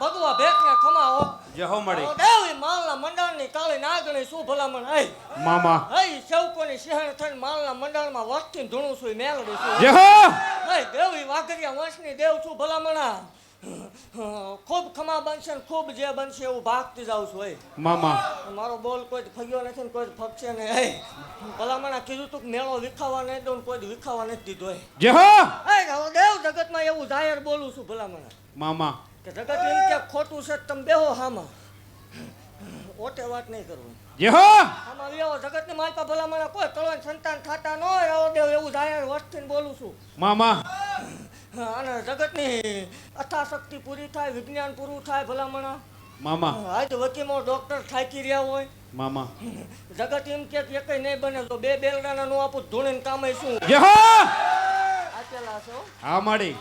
ભગવા ભેખને ખમા હો જે હો મળી દેવી માલના મંડળની કાળી નાગણી શું ભલામણ હે મામા હે સેવકોની શહેર થઈને માલના મંડળમાં વસ્તી ધૂણું છું મેલડી છું જે હો હે દેવી વાઘરિયા વંશની દેવ છું ભલામણા ખૂબ ખમા બનશે ને ખૂબ જે બનશે એવું ભાગતી જાઉં છું હે મામા મારો બોલ કોઈ ફગ્યો નથી ને કોઈ ફગશે નહીં હે ભલામણા કીધું તું કે મેળો વિખાવા નહીં દઉં કોઈ વિખાવા નથી દીધો હે જે હો હે દેવ જગતમાં એવું જાહેર બોલું છું ભલામણા મામા કે જગત એમ કે ખોટું છે તમે બેહો હામાં ઓટે વાત નહીં કરવું જે હો આમાં વ્યવો જગતની માલપા ભલામણા કોઈ કળવા સંતાન થાતા ન હોય આવો દેવ એવું જાહેર વસ્તીને બોલું છું મામા અને જગતની અથાશક્તિ પૂરી થાય વિજ્ઞાન પૂરું થાય ભલામણા મામા આજ વકીમો ડોક્ટર થાકી રહ્યા હોય મામા જગત એમ કે એકય નહીં બને તો બે બેલડાના નું આપું ધૂણીને કામે શું જે હો આચેલા છો હા મળી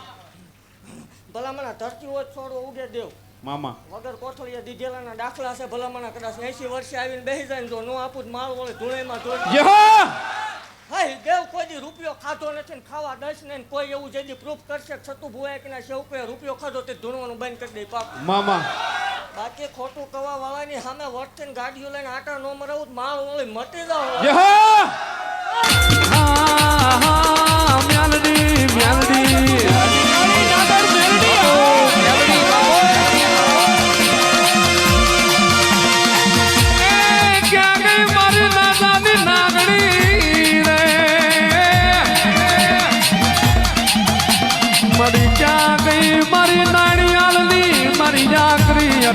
ભલામણા ધરતી હોય છોડવો ઉગે દેવ મામા વગર કોથળીએ દીધેલાના દાખલા છે ભલામણા કદાચ 80 વર્ષે આવીને બેસી જાય ને જો નો આપું માળ વળે ધૂળેમાં ધોઈ જે હો હાય દેવ કોઈ દી રૂપિયો ખાધો નથી ને ખાવા દસ ને કોઈ એવું જેથી પ્રૂફ કરશે છતું ભુવાય કે ના સેવકોએ રૂપિયો ખાધો તે ધૂણવાનું બંધ કરી દે પાક મામા બાકી ખોટું કવા વાળાની સામે વર્તન ગાડીઓ લઈને આટા નો મરાવું માળ વળી મટી જાવ જે હો મેલડી મેલડી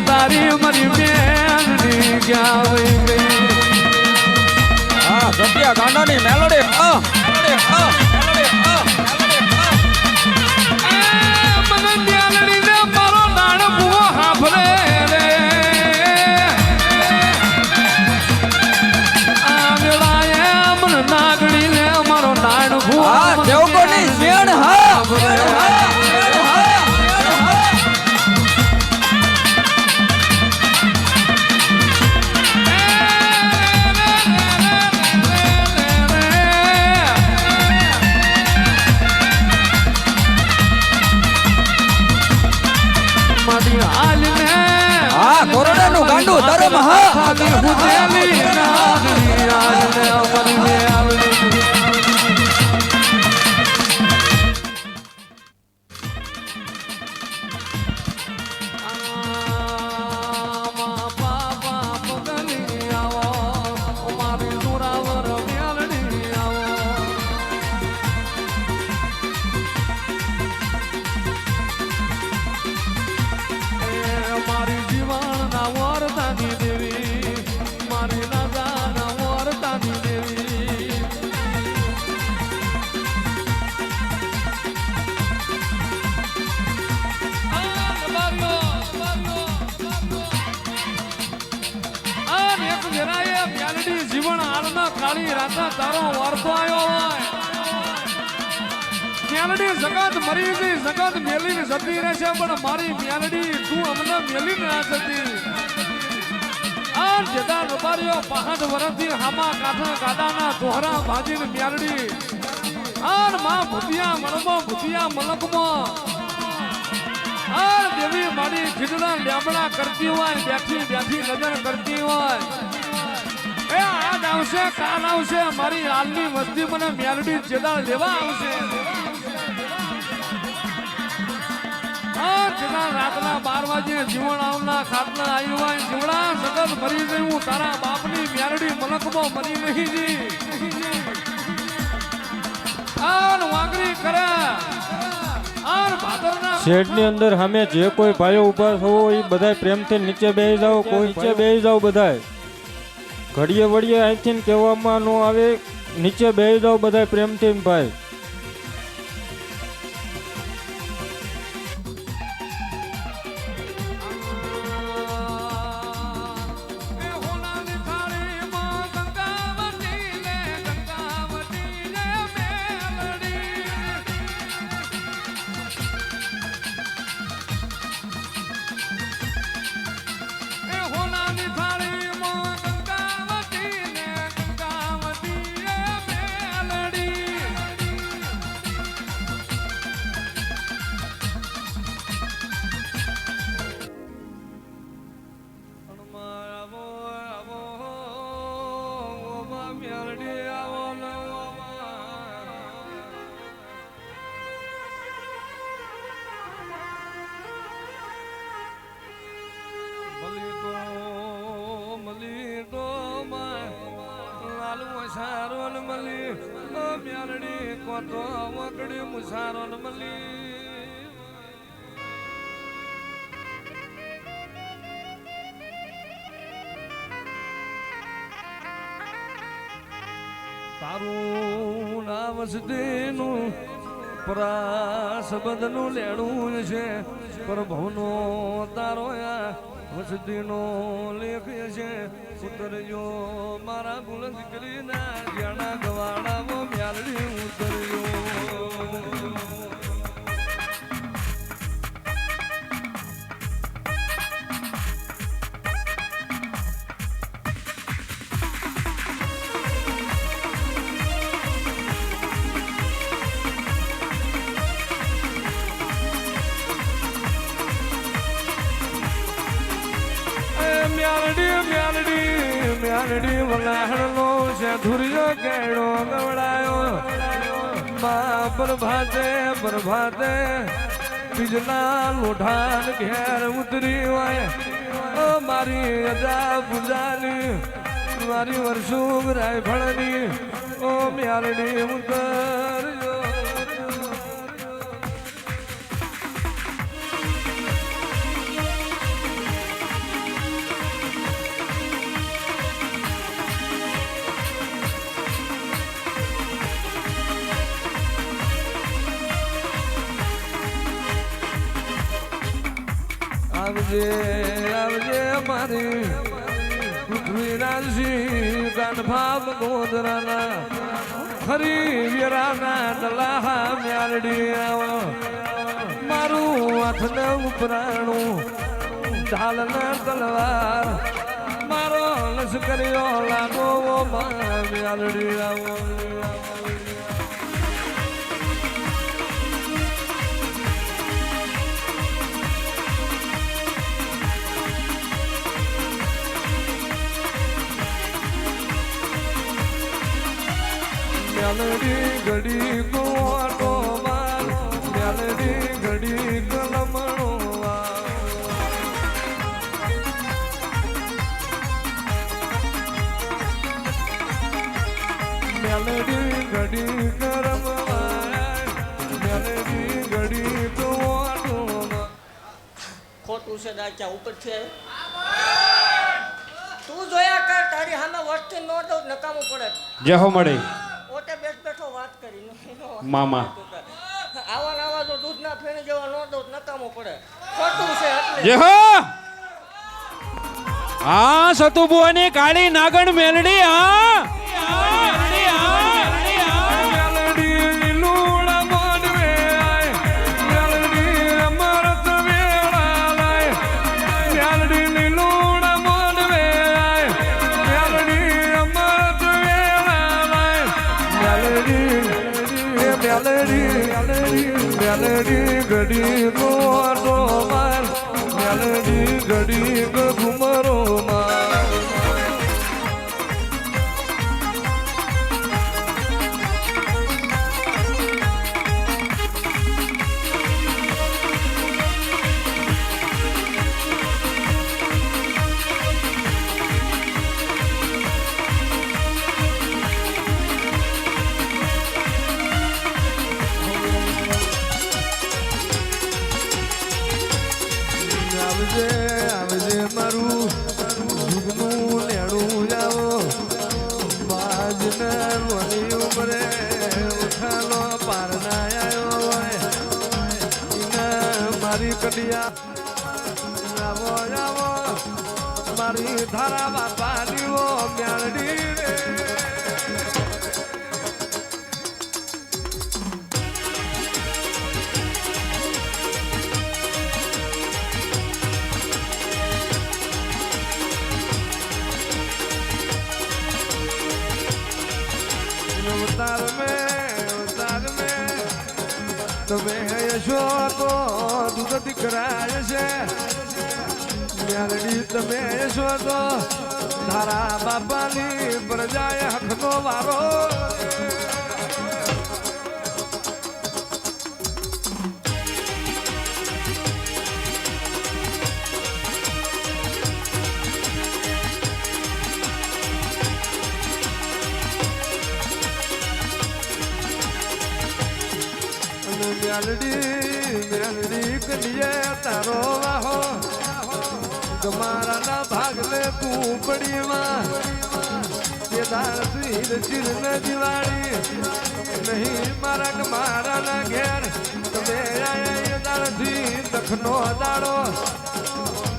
તારી મારી બેનની ક્યાં વઈ ગઈ હા સત્યા ગાંડાની મેલોડી મને મેલડી ને મારો નાણ ભૂવો હાફરે રે આ વેળાએ મને નાગણી ને મારો નાણ ભૂવો હા દેવકોની શેણ હા કોરોનાનું ગાંડું ધર્મ હા હુતેલી નાગણી આજને અમારી મેલડી જીવન હાલના કાળી રાતા તારો વારસો આવ્યો હોય મેલડી જગત મરી ગઈ જગત મેલી જતી રહેશે પણ મારી મેલડી તું અમને મેલી ના જતી આ જતા રબારીઓ 65 વર્ષથી હામા કાઠા ગાડાના દોહરા ભાજીને મેલડી આર માં ભૂતિયા મણમાં ભૂતિયા મલકમાં આર દેવી મારી ખીજડા લેબડા કરતી હોય બેઠી બેઠી નજર કરતી હોય એ આજ આવશે કાલ આવશે મારી હાલની વસ્તી મને મેલડી જેદાળ લેવા આવશે રાતના 12 વાગે જીવન આવના ખાટલા આવ્યું હોય જીવડા સગત મરી ગયું તારા બાપની મેલડી મલકમાં મરી નહીં જી આન વાંગરી કરે આન ભાદરના શેડની અંદર સામે જે કોઈ ભાઈઓ ઊભા છો એ બધાય પ્રેમથી નીચે બેસી જાઓ કોઈ નીચે બેસી જાઓ બધાય ઘડીએ વળીએ અહીંથી કહેવામાં ન આવે નીચે બેસી જાઓ બધાય પ્રેમથી ભાઈ મ્યાલડી કોતો વગડી મુસારો મલી તારું નામ સદેનું પરાસબદનું લેણું છે પ્રભુનો તારો વસતીનો લેખ છે ઉતરજો મારા ગુલ દીકરીના જાણા ગવાડામાં મ્યાલડી ઉતરજો મ્યાલડી વલાહણનો છે ધુર્યો કેળો ગવડાયો મા પ્રભાતે બીજના લોઢાન ઘેર ઉતરી હોય મારી અદા પૂજાની મારી વર્ષો રાયફળની ઓ મ્યાલડી ઉતરજો આવજે મારી પૃથ્વીરાજી કાનભાવ ગોદરાના ખરી વીરાના દલાહા મ્યાલડી આવો મારું હાથને ઉપરાણું ઢાલના તલવાર મારો લશ્કરીઓ લાગો મ્યાલડી આવો મ્યાલડી ઘડી કોટો માર મ્યાલડી ઘડી કલમણો મ્યાલડી ઘડી કરમ મ્યાલડી ઘડી કોટો ખોટું છે દાચા ઉપર છે તું જોયા કર તારી સામે વસ્તી નો તો નકામું પડે જય હો મળી પોતે બેઠો વાત કરી મામા આવા જો દૂધ ના ફેણી જેવા નો દો નકામો પડે ખોટું છે એટલે જય હો હા સતુબુવાની કાળી નાગણ મેલડી હા મ્યાલડી ઘડી ગોટો માર મ્યાલડી ઘડી ઘુમરો માર આવજે મારું જુગનું લેણું જાવો બાજને રોની ઉમરે ઉઠાલો પાર ના આવ્યો હોય મારી કડિયા આવો મારી ધારા બાપા દીવો મ્યાલડી રે અવતાર में તમે યશો તો દૂધ દીકરાય છે મ્યાલડી તમે યશો તો તારા બાપાની પ્રજાએ હકનો વારો મેલડી કડીએ તારો વાહો તમારા ભાગલે તું પડીમાં કેદાર સીર ચીર ને દિવાળી નહીં મારા ના ઘેર તમે આયા દાડથી દખનો દાડો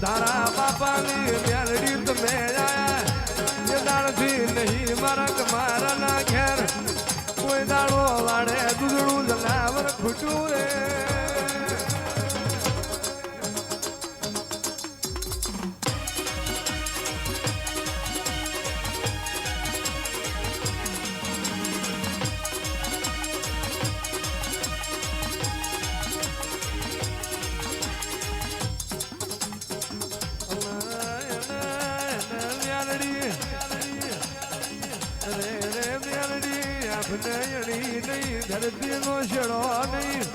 તારા બાપાની મેલડી તમે આયા દાડથી નહીં મારા ના ઘેર કોઈ દાડો વાડે દૂધડું જનાવર ખૂટું રે ધરતી નો શેડો નહીં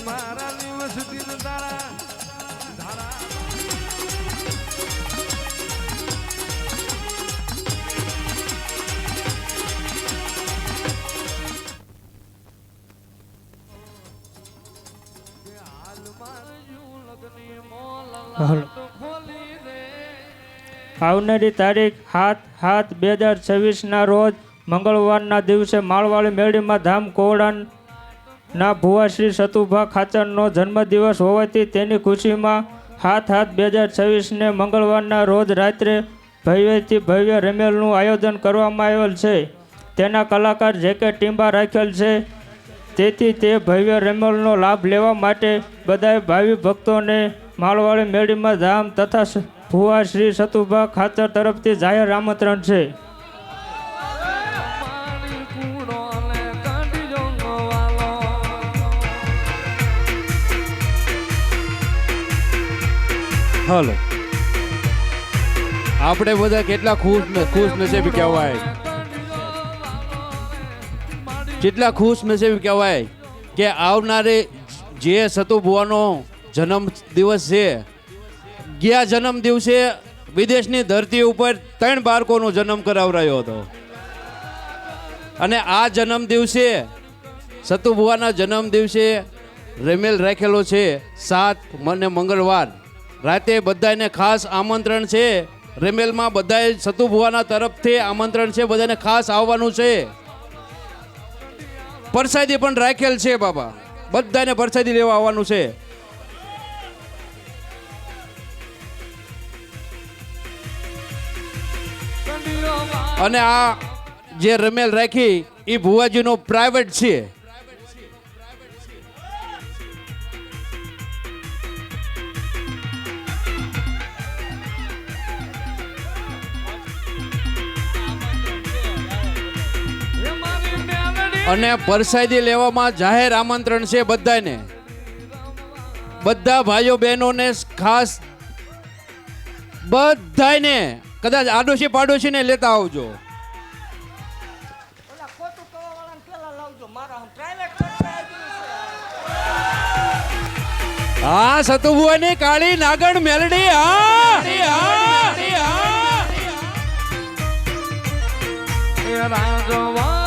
મારા વસતી તારા ધારા આવનારી તારીખ 7/7/2026 રોજ મંગળવારના દિવસે માળવાળી મેળીમાં ધામ કોવડાના ભુવા શ્રી સતુભા ખાચરનો જન્મદિવસ હોવાથી તેની ખુશીમાં 7/7/2026 મંગળવારના રોજ રાત્રે ભવ્યથી ભવ્ય રમેલનું આયોજન કરવામાં આવેલ છે. તેના કલાકાર જે.કે. ટીંબા રાખેલ છે. તેથી તે ભવ્ય રમેલનો લાભ લેવા માટે બધાએ ભાવિ ભક્તોને માળવાળી મેળીમાં ધામ તથા ભુવા શ્રી સતુભા ખાચર તરફથી જાહેર આમંત્રણ છે. હાલો આપણે બધા કેટલા ખુશ નસીબ કહેવાય, કેટલા ખુશ નસીબ કહેવાય કે આવનારે જે સતુભુવાનો જન્મ દિવસ છે, ગયા જન્મ દિવસે વિદેશની ધરતી ઉપર 3 બાળકોનો જન્મ કરાવરાયો હતો અને આ જન્મ દિવસે સતુભુવાના જન્મ દિવસે રમેલ રાખેલો છે 7 અને મંગળવાર રાતે બધાને ખાસ આમંત્રણ છે. રમેલમાં બધાએ સતુભુવાના તરફથી આમંત્રણ છે, બધાને ખાસ આવવાનું છે. પરસાદી પણ રાખેલ છે બાબા, બધાને પરસાદી લેવા આવવાનું છે. અને આ જે રમેલ રાખી એ ભુવાજીનો પ્રાઇવેટ છે. અને પરસાદી લેવામાં જાહેર આમંત્રણ છે બધાને, બધા ભાઈઓ બહેનોને ખાસ બધાને, કદાચ આડોશી પાડોશીને લેતા આવજો. ઓલા ખોટું કવાવાળાને પેલા લાવજો, મારા પ્રાઇવેટ ખર્ચે આવ્યું છે. હા સતુભુવાની કાળી નાગણ મેલડી. રાજવા